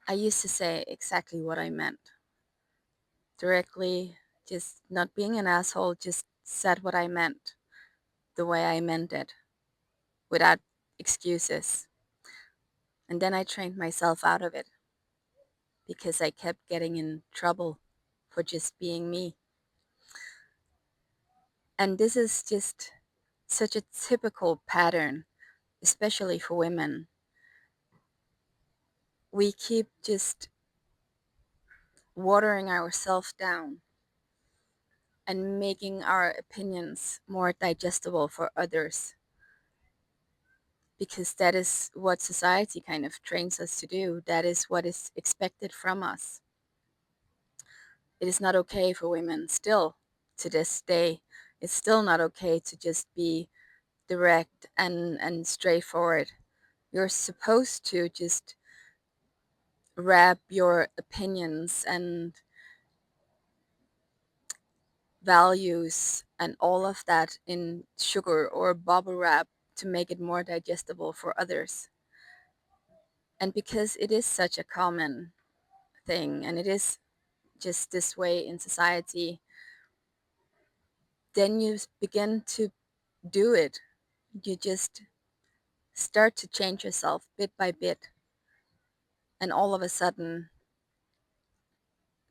I used to say exactly what I meant. Directly, just not being an asshole, just said what I meant the way I meant it, without excuses. And then I trained myself out of it because I kept getting in trouble for just being me. And this is just such a typical pattern, especially for women. We keep just watering ourselves down and making our opinions more digestible for others because that is what society kind of trains us to do. That is what is expected from us. It is not okay for women still to this day. It's still not okay to just be direct and straightforward. You're supposed to just wrap your opinions and values and all of that in sugar or bubble wrap to make it more digestible for others. And because it is such a common thing and it is just this way in society, then you begin to do it. You just start to change yourself bit by bit. And all of a sudden,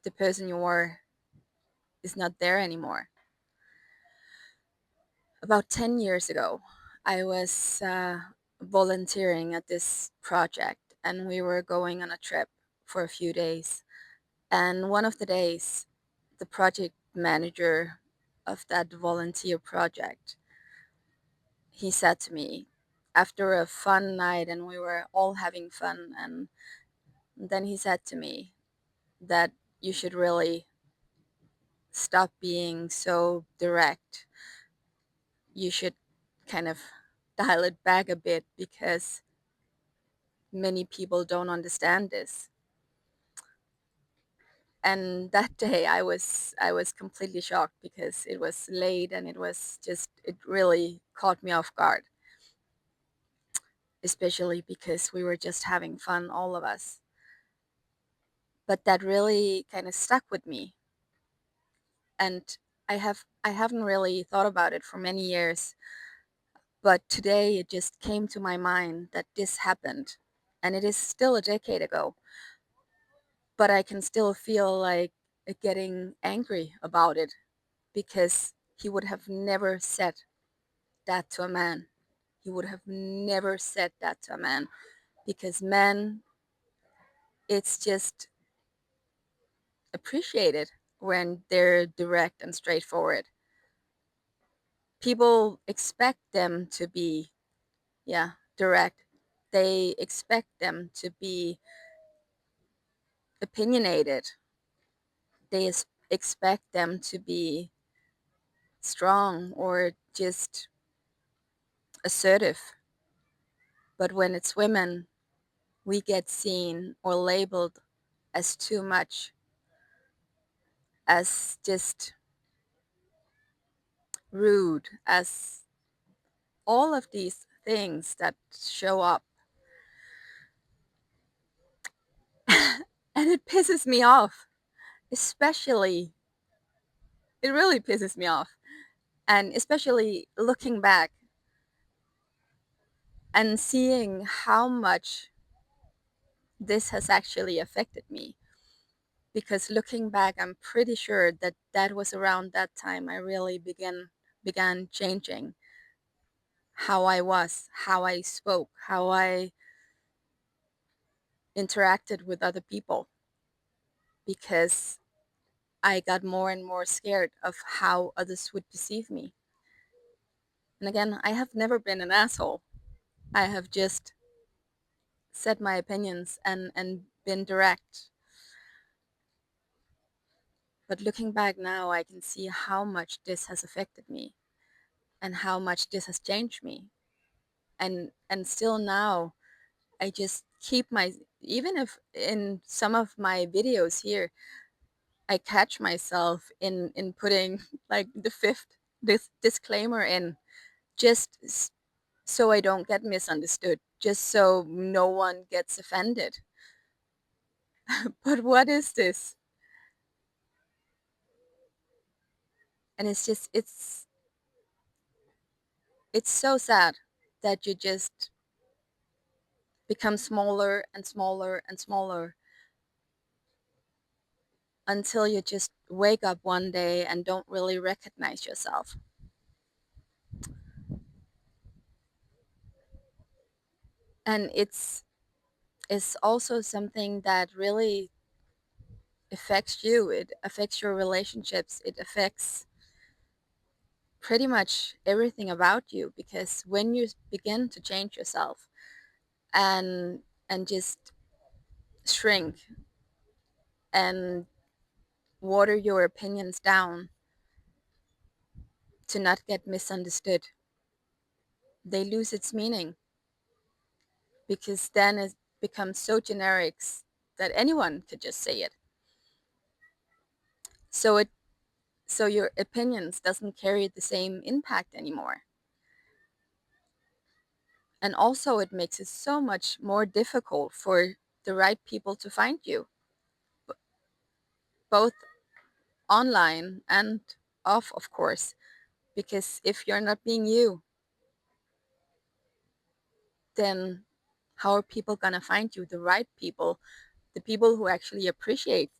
the person you were is not there anymore. About 10 years ago, I was volunteering at this project and we were going on a trip for a few days. And one of the days, the project manager of that volunteer project, he said to me, after a fun night and we were all having fun, and then he said to me that you should really stop being so direct. You should kind of dial it back a bit because many people don't understand this. And that day I was completely shocked because it was late and it really caught me off guard, especially because we were just having fun, all of us. But that really kind of stuck with me, and I haven't really thought about it for many years, but today it just came to my mind that this happened, and it is still a decade ago, but I can still feel like getting angry about it because he would have never said that to a man. He would have never said that to a man because men, it's just appreciated when they're direct and straightforward. People expect them to be, yeah, direct. They expect them to be opinionated. They expect them to be strong or just assertive. But when it's women, we get seen or labeled as too much, as just rude, as all of these things that show up. And it pisses me off, especially, it really pisses me off. And especially looking back and seeing how much this has actually affected me. Because looking back, I'm pretty sure that that was around that time I really began changing how I was, how I spoke, how I interacted with other people, because I got more and more scared of how others would perceive me. And again, I have never been an asshole. I have just said my opinions and been direct. But looking back now, I can see how much this has affected me and how much this has changed me. And still now, I just keep my, even if in some of my videos here, I catch myself in putting like the fifth disclaimer in, just so I don't get misunderstood, just so no one gets offended. But what is this? And it's just, it's so sad that you just become smaller and smaller and smaller until you just wake up one day and don't really recognize yourself. And it's also something that really affects you. It affects your relationships. It affects pretty much everything about you, because when you begin to change yourself and just shrink and water your opinions down to not get misunderstood, they lose its meaning, because then it becomes so generic that anyone could just say it. So your opinions doesn't carry the same impact anymore. And also it makes it so much more difficult for the right people to find you, both online and off, of course, because if you're not being you, then how are people going to find you? The right people, the people who actually appreciate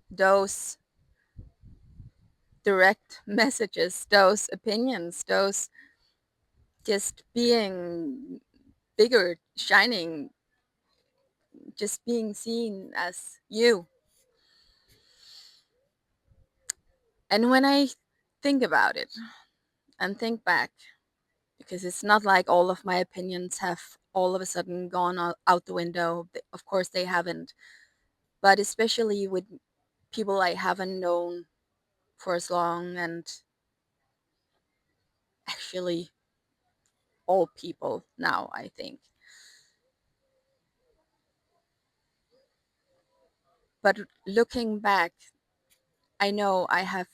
those direct messages, those opinions, those just being bigger, shining, just being seen as you. And when I think about it and think back, because it's not like all of my opinions have all of a sudden gone out the window. Of course, they haven't. But especially with people I haven't known for as long, and actually all people now, I think. But looking back, I know I have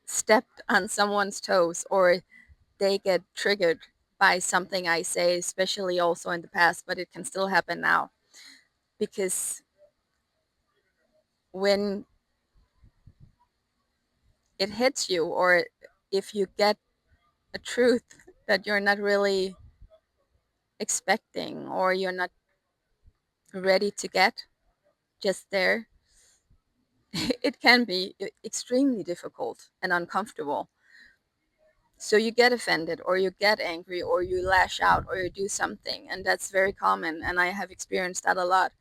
stepped on someone's toes, or they get triggered by something I say, especially also in the past, but it can still happen now. Because when it hits you, or if you get a truth that you're not really expecting, or you're not ready to get just there, it can be extremely difficult and uncomfortable. So you get offended, or you get angry, or you lash out, or you do something, and that's very common, and I have experienced that a lot.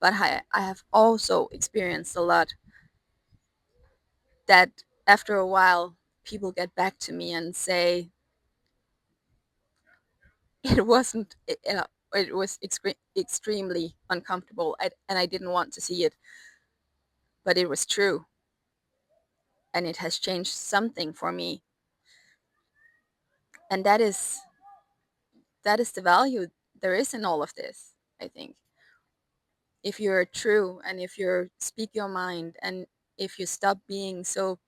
But I have also experienced a lot that after a while people get back to me and say it wasn't it was extremely uncomfortable, and I didn't want to see it, but it was true, and it has changed something for me. And that is the value there is in all of this, I think. If you're true, and if you speak your mind, and if you stop being so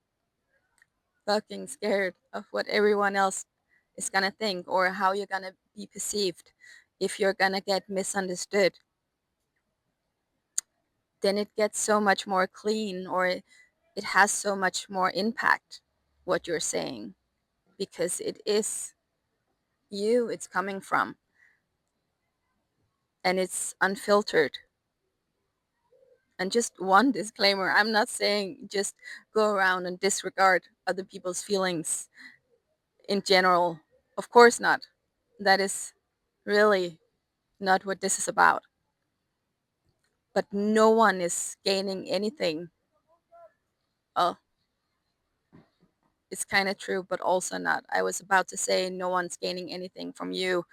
fucking scared of what everyone else is gonna think, or how you're gonna be perceived, if you're gonna get misunderstood, then it gets so much more clean, or it has so much more impact, what you're saying, because it is you it's coming from, and it's unfiltered. And just one disclaimer, I'm not saying just go around and disregard other people's feelings in general. Of course not. That is really not what this is about. But no one is gaining anything. Oh, it's kind of true, but also not. I was about to say no one's gaining anything from you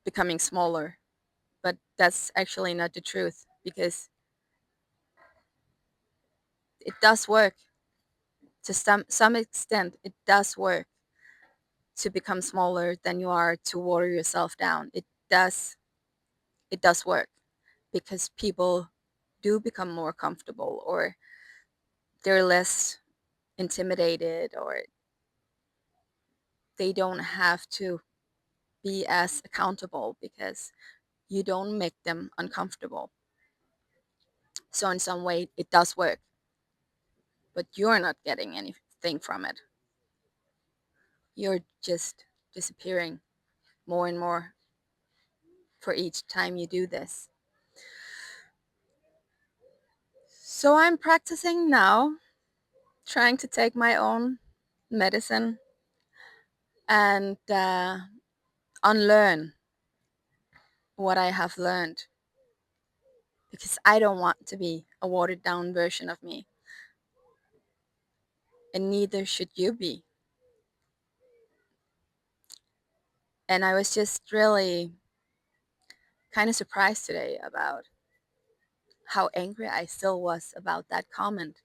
becoming smaller, but that's actually not the truth, because it does work. To some extent, it does work to become smaller than you are, to water yourself down. It does work, because people do become more comfortable, or they're less intimidated, or they don't have to be as accountable, because you don't make them uncomfortable. So in some way, it does work, but you're not getting anything from it. You're just disappearing more and more for each time you do this. So I'm practicing now, trying to take my own medicine and unlearn what I have learned, because I don't want to be a watered down version of me, and neither should you be. And I was just really kind of surprised today about how angry I still was about that comment.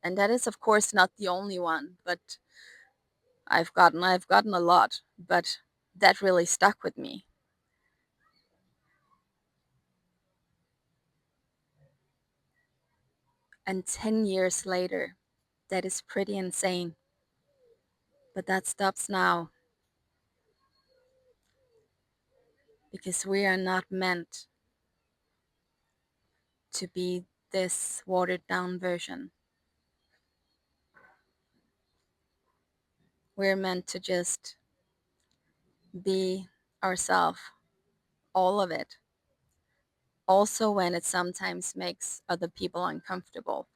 And that is, of course, not the only one, but I've gotten a lot, but that really stuck with me. And 10 years later, that is pretty insane. But that stops now, because we are not meant to be this watered down version. We're meant to just be ourselves, all of it. Also, when it sometimes makes other people uncomfortable.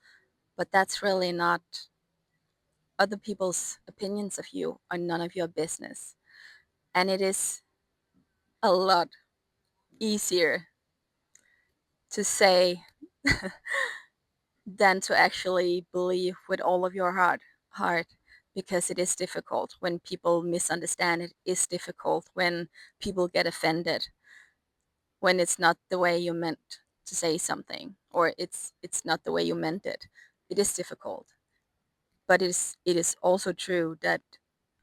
But that's really not other people's opinions of you are none of your business. And it is a lot easier to say than to actually believe with all of your heart, because it is difficult when people misunderstand. It is difficult when people get offended, when it's not the way you meant to say something, or it's not the way you meant it. It is difficult. But it is also true that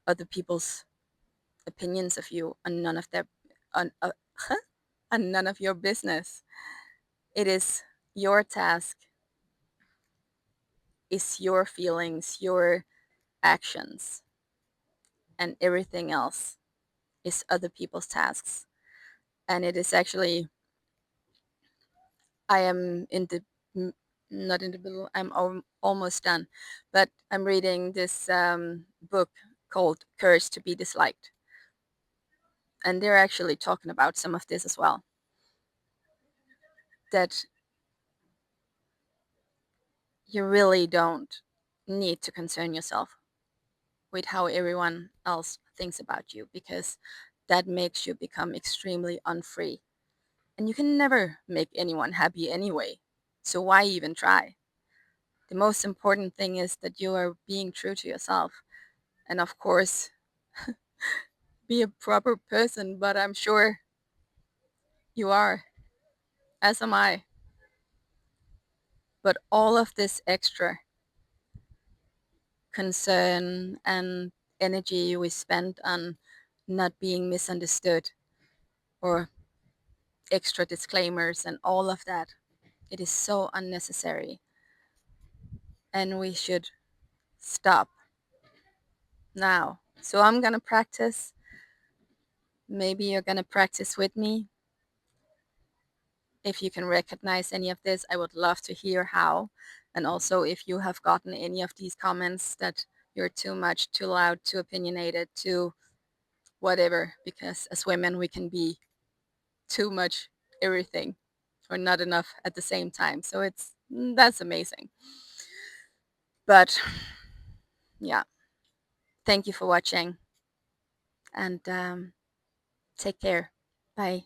other people's opinions of you are none of their are, are none of your business. It is your task, is your feelings, your actions, and everything else is other people's tasks. And it is actually, I am in the not in the middle, I'm almost done, but I'm reading this book called Courage to be Disliked, and they're actually talking about some of this as well, that you really don't need to concern yourself with how everyone else thinks about you, because that makes you become extremely unfree. And you can never make anyone happy anyway. So why even try? The most important thing is that you are being true to yourself. And of course, be a proper person, but I'm sure you are, as am I. But all of this extra concern and energy we spend on not being misunderstood, or extra disclaimers and all of that, it is so unnecessary. And we should stop now. So I'm gonna practice. Maybe you're gonna practice with me. If you can recognize any of this, I would love to hear how. And also, if you have gotten any of these comments that you're too much, too loud, too opinionated, too whatever, because as women, we can be too much everything or not enough at the same time. So that's amazing. But yeah, thank you for watching, and take care. Bye.